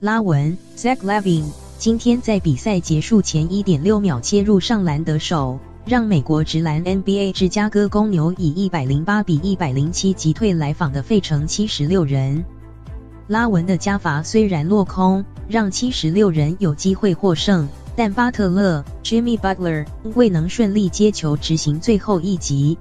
拉文 Zach LaVine 今天在比赛结束前 1.6 秒切入上篮得手，让美国职篮 NBA 芝加哥公牛以108比107击退来访的费城76人。拉文的加罚虽然落空，让76人有机会获胜，但巴特勒 Jimmy Butler 未能顺利接球执行最后一击。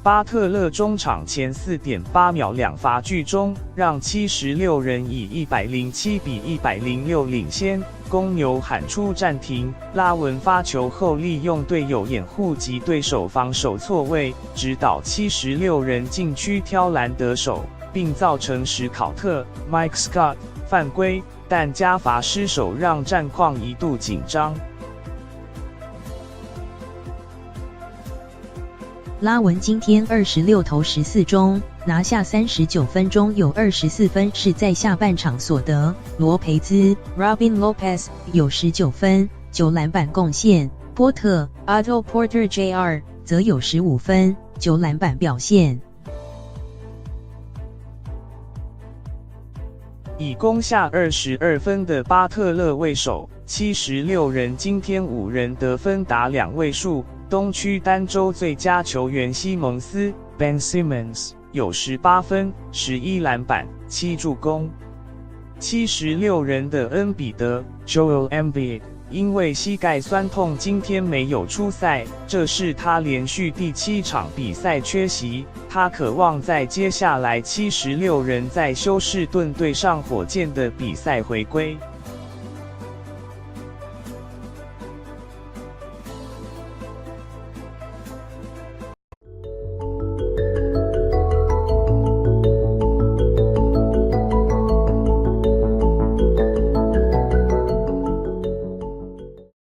巴特勒中场前 4.8 秒两罚俱中，让76人以107比106领先。公牛喊出暂停，拉文发球后利用队友掩护及对手防守错位，指导76人禁区挑篮得手，并造成史考特 Mike Scott 犯规，但加罚失手让战况一度紧张。拉文今天26投14中，拿下39分中有24分是在下半场所得。罗培兹 Robin Lopez 有19分、9篮板贡献，波特 Otto Porter Jr. 则有15分、9篮板表现。以攻下22分的巴特勒为首，76人今天5人得分达2位数。东区单周最佳球员西蒙斯 Ben Simmons 有18分、11篮板、7助攻。76人的恩比德 Joel Embiid 因为膝盖酸痛今天没有出赛，这是他连续第7场比赛缺席。他渴望在接下来76人在休士顿对上火箭的比赛回归。